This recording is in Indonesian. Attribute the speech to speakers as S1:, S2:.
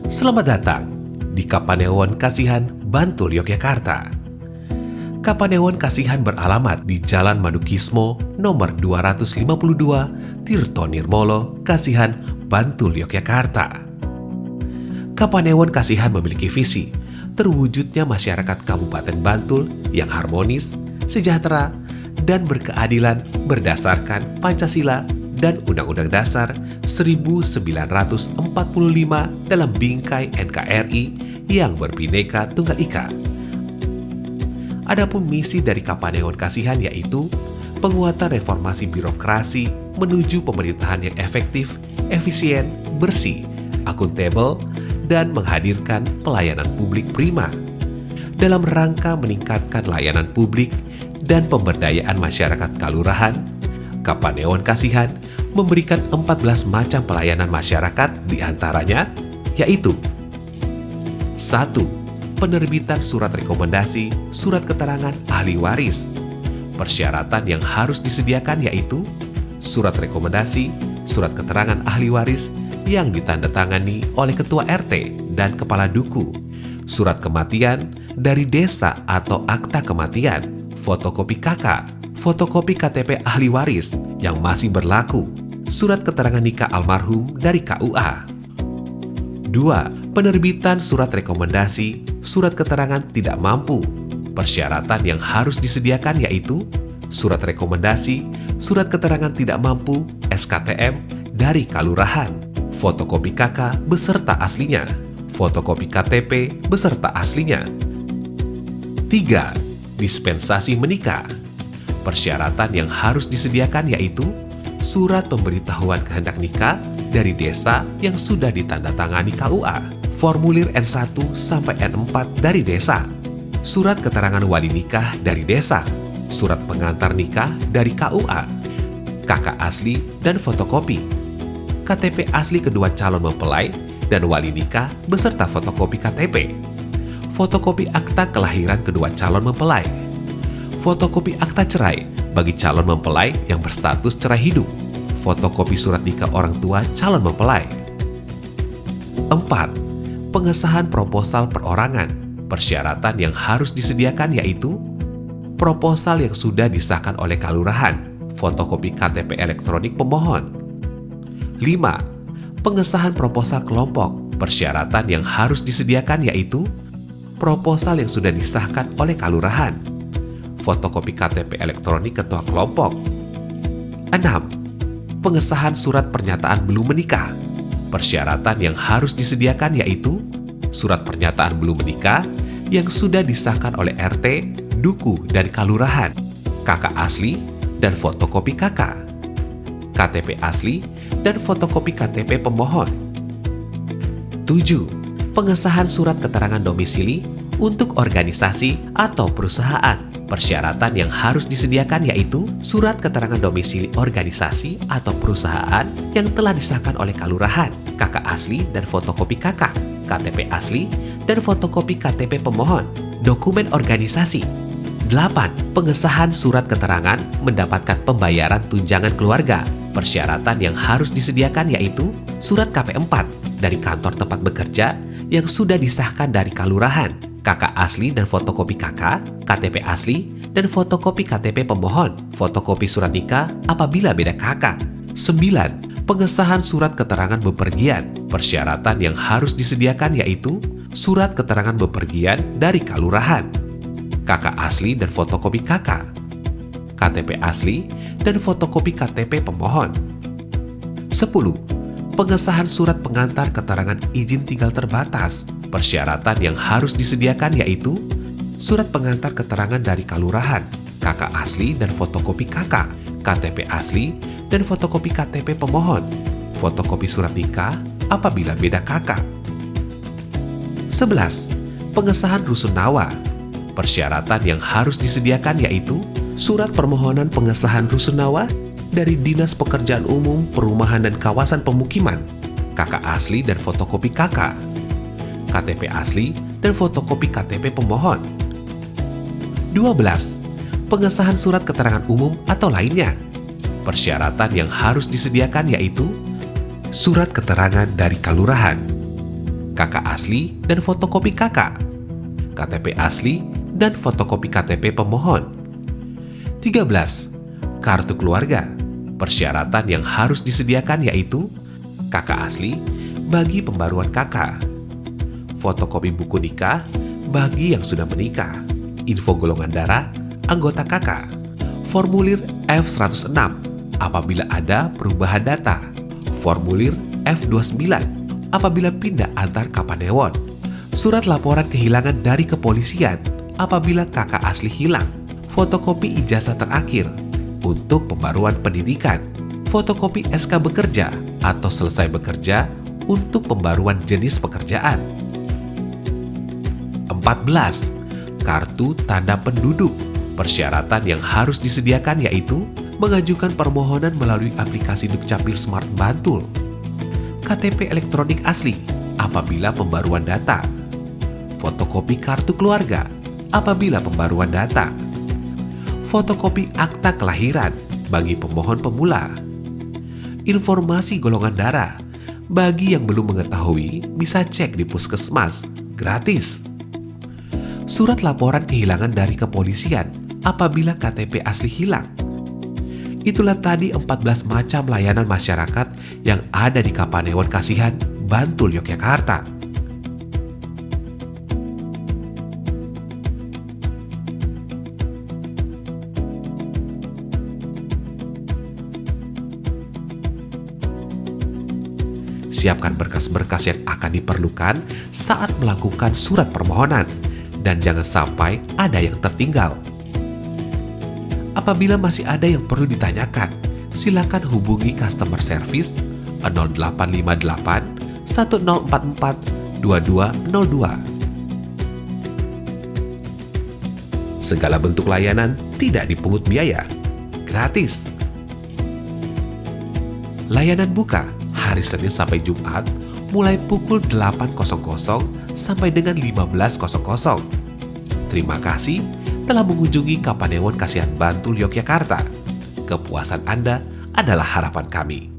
S1: Selamat datang di Kapanewon Kasihan, Bantul, Yogyakarta. Kapanewon Kasihan beralamat di Jalan Manukismo nomor 252, Tirto Nirmolo, Kasihan, Bantul, Yogyakarta. Kapanewon Kasihan memiliki visi terwujudnya masyarakat Kabupaten Bantul yang harmonis, sejahtera, dan berkeadilan berdasarkan Pancasila dan Undang-Undang Dasar 1945 dalam bingkai NKRI yang berbineka tunggal ika. Adapun misi dari Kapanewon Kasihan yaitu penguatan reformasi birokrasi menuju pemerintahan yang efektif, efisien, bersih, akuntabel, dan menghadirkan pelayanan publik prima. Dalam rangka meningkatkan layanan publik dan pemberdayaan masyarakat kalurahan, Kapanewon Kasihan memberikan 14 macam pelayanan masyarakat diantaranya, yaitu 1. Penerbitan surat rekomendasi, surat keterangan ahli waris. Persyaratan yang harus disediakan yaitu surat rekomendasi, surat keterangan ahli waris yang ditandatangani oleh Ketua RT dan Kepala Duku, surat kematian dari desa atau akta kematian, fotokopi KK, fotokopi KTP ahli waris yang masih berlaku, surat keterangan nikah almarhum dari KUA. 2. Penerbitan surat rekomendasi, surat keterangan tidak mampu. Persyaratan yang harus disediakan yaitu surat rekomendasi, surat keterangan tidak mampu, SKTM dari Kalurahan, fotokopi KK beserta aslinya, fotokopi KTP beserta aslinya. 3. Dispensasi menikah. Persyaratan yang harus disediakan yaitu surat pemberitahuan kehendak nikah dari desa yang sudah ditandatangani KUA, formulir N1 sampai N4 dari desa, surat keterangan wali nikah dari desa, surat pengantar nikah dari KUA, KK asli dan fotokopi, KTP asli kedua calon mempelai dan wali nikah beserta fotokopi KTP, fotokopi akta kelahiran kedua calon mempelai, fotokopi akta cerai bagi calon mempelai yang berstatus cerai hidup, fotokopi surat nikah orang tua calon mempelai. 4. Pengesahan proposal perorangan. Persyaratan yang harus disediakan yaitu proposal yang sudah disahkan oleh Kalurahan, fotokopi KTP elektronik pemohon. 5. Pengesahan proposal kelompok. Persyaratan yang harus disediakan yaitu proposal yang sudah disahkan oleh Kalurahan, fotokopi KTP elektronik ketua kelompok. 6. Pengesahan surat pernyataan belum menikah. Persyaratan yang harus disediakan yaitu surat pernyataan belum menikah yang sudah disahkan oleh RT, Duku, dan Kalurahan, KK asli dan fotokopi KK, KTP asli dan fotokopi KTP pemohon. 7. Pengesahan surat keterangan domisili untuk organisasi atau perusahaan. Persyaratan yang harus disediakan yaitu surat keterangan domisili organisasi atau perusahaan yang telah disahkan oleh Kalurahan, KK asli dan fotokopi KK, KTP asli dan fotokopi KTP pemohon, dokumen organisasi. 8. Pengesahan surat keterangan mendapatkan pembayaran tunjangan keluarga. Persyaratan yang harus disediakan yaitu surat KP4 dari kantor tempat bekerja yang sudah disahkan dari Kalurahan, KK asli dan fotokopi KK, KTP asli, dan fotokopi KTP pemohon, fotokopi surat nikah apabila beda kakak. 9. Pengesahan surat keterangan bepergian. Persyaratan yang harus disediakan yaitu surat keterangan bepergian dari Kalurahan, KK asli dan fotokopi KK, KTP asli, dan fotokopi KTP pemohon. 10. Pengesahan surat pengantar keterangan izin tinggal terbatas. Persyaratan yang harus disediakan yaitu surat pengantar keterangan dari Kalurahan, KK asli dan fotokopi KK, KTP asli dan fotokopi KTP pemohon, fotokopi surat nikah apabila beda kakak. 11. Pengesahan rusunawa. Persyaratan yang harus disediakan yaitu surat permohonan pengesahan rusunawa dari Dinas Pekerjaan Umum, Perumahan dan Kawasan Pemukiman, KK asli dan fotokopi KK, KTP asli dan fotokopi KTP pemohon. 12. Pengesahan surat keterangan umum atau lainnya. Persyaratan yang harus disediakan yaitu surat keterangan dari Kalurahan, KK asli dan fotokopi KK, KTP asli dan fotokopi KTP pemohon. 13. Kartu keluarga. Persyaratan yang harus disediakan yaitu KK asli bagi pembaruan KK, fotokopi buku nikah bagi yang sudah menikah, info golongan darah anggota KK, formulir F106 apabila ada perubahan data, formulir F29 apabila pindah antar Kapanewon, surat laporan kehilangan dari kepolisian apabila KK asli hilang, fotokopi ijazah terakhir untuk pembaruan pendidikan, fotokopi SK bekerja atau selesai bekerja untuk pembaruan jenis pekerjaan. 14. Kartu tanda penduduk. Persyaratan yang harus disediakan yaitu mengajukan permohonan melalui aplikasi Dukcapil Smart Bantul, KTP elektronik asli apabila pembaruan data, fotokopi kartu keluarga apabila pembaruan data, fotokopi akta kelahiran bagi pemohon pemula, informasi golongan darah bagi yang belum mengetahui bisa cek di puskesmas gratis, surat laporan kehilangan dari kepolisian apabila KTP asli hilang. Itulah tadi 14 macam layanan masyarakat yang ada di Kapanewon Kasihan, Bantul, Yogyakarta. Siapkan berkas-berkas yang akan diperlukan saat melakukan surat permohonan, dan jangan sampai ada yang tertinggal. Apabila masih ada yang perlu ditanyakan, silakan hubungi customer service 0858 1044 2202. Segala bentuk layanan tidak dipungut biaya, gratis. Layanan buka hari Senin sampai Jumat mulai pukul 8.00 sampai dengan 15.00. Terima kasih telah mengunjungi Kapanewon Kasihan Bantul, Yogyakarta. Kepuasan Anda adalah harapan kami.